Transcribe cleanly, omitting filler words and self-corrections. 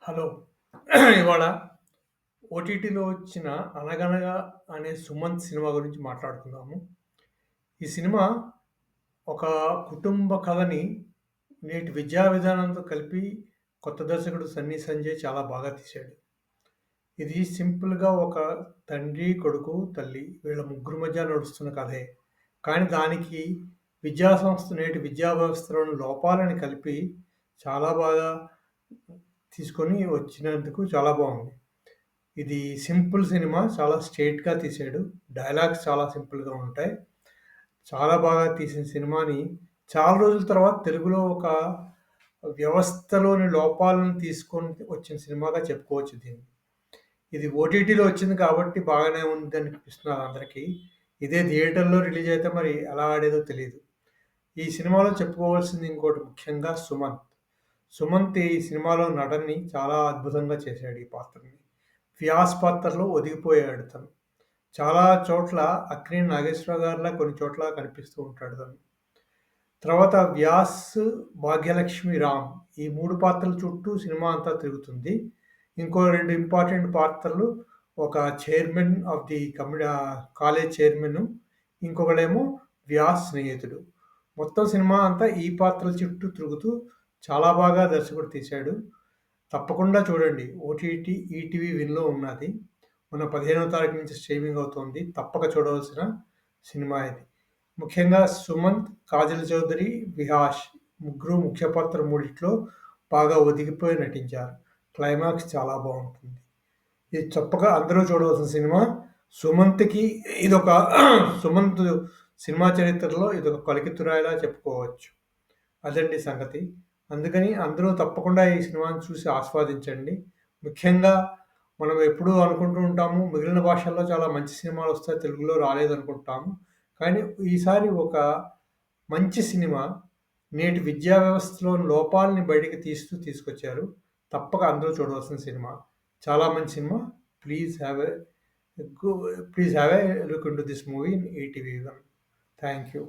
Hello. ఇవాళ ఓటీటీలో వచ్చిన 'అనగనగా' అనే 'సుమంత్' సినిమా గురించి మాట్లాడుకుందాము. ఈ సినిమా ఒక కుటుంబ కథని నేటి విద్యా విధానంతో కలిపి కొత్త దర్శకుడు 'సన్నీ సంజయ్' చాలా బాగా తీశాడు. ఇది సింపుల్‌గా ఒక తండ్రి, కొడుకు, తల్లి వీళ్ళ ముగ్గురు మధ్య నడుస్తున్న కథే. కానీ దానికి నేటి విద్యా వ్యవస్థలోని లోపాలని కలిపి చాలా బాగా తీసుకొని వచ్చినందుకు చాలా బాగుంది. ఇది సింపుల్ సినిమా. చాలా స్ట్రెయిట్‌గా తీశాడు. డైలాగ్స్ చాలా సింపుల్‌గా ఉంటాయి. చాలా బాగా తీసిన సినిమాని చాలా రోజుల తర్వాత తెలుగులో ఒక వ్యవస్థలోని లోపాలను తీసుకొని వచ్చిన సినిమాగా చెప్పుకోవచ్చు దీన్ని. ఇది ఓటీటీలో వచ్చింది కాబట్టి బాగానే ఉందనిపిస్తున్నది అందరికీ. ఇదే థియేటర్‌లో రిలీజ్ అయితే మరి ఎలా ఆడేదో తెలీదు. ఈ సినిమాలో చెప్పుకోవాల్సింది ఇంకోటి ముఖ్యంగా సుమంత్. సుమంత్ ఈ సినిమాలో నటనని చాలా అద్భుతంగా చేశాడు ఈ పాత్రని. వ్యాస్ పాత్రలో ఒదిగిపోయాడు తను. చాలా చోట్ల అక్కినేని నాగేశ్వరరావు గారిలా కొన్ని చోట్ల కనిపిస్తూ ఉంటాడు తను. తర్వాత వ్యాస్, భాగ్యలక్ష్మి, రామ్ ఈ 3 పాత్రల చుట్టూ సినిమా అంతా తిరుగుతుంది. ఇంకో 2 ఇంపార్టెంట్ పాత్రలు ఒక chairman of the college chairman, ఇంకొకడేమో వ్యాస్ స్నేహితుడు. మొత్తం సినిమా అంతా ఈ పాత్రల చుట్టూ తిరుగుతూ చాలా బాగా దర్శకుడు తీశాడు. తప్పకుండా చూడండి. ఓటీటీ, ఈటీవీ విన్‌లో ఉన్నది. మొన్న 15వ తారీఖు నుంచి స్ట్రీమింగ్ అవుతోంది. తప్పక చూడవలసిన సినిమా ఇది. ముఖ్యంగా సుమంత్, కాజల్ చౌదరి, విహాష్ ముగ్గురు ముఖ్య పాత్ర మూడిట్లో బాగా ఒదిగిపోయి నటించారు. క్లైమాక్స్ చాలా బావుంటుంది. ఇది తప్పక అందరూ చూడవలసిన సినిమా. సుమంత్‌కి ఇదొక సుమంత్ సినిమా చరిత్రలో ఇదొక కలికితురాయిలా చెప్పుకోవచ్చు. అదండి సంగతి. అందుకని అందరూ తప్పకుండా ఈ సినిమాని చూసి ఆస్వాదించండి. ముఖ్యంగా మనం ఎప్పుడూ అనుకుంటూ ఉంటాము, మిగిలిన భాషల్లో చాలా మంచి సినిమాలొస్తాయి, తెలుగులో రాలేదనుకుంటాము. కానీ ఈసారి ఒక మంచి సినిమా నేటి విద్యా వ్యవస్థలోని లోపాలని బయటికి తీసుకొచ్చారు. తప్పక అందరూ చూడవలసిన సినిమా. చాలా మంచి cinema. Please have a please have a look into this movie in ETV one. Thank you.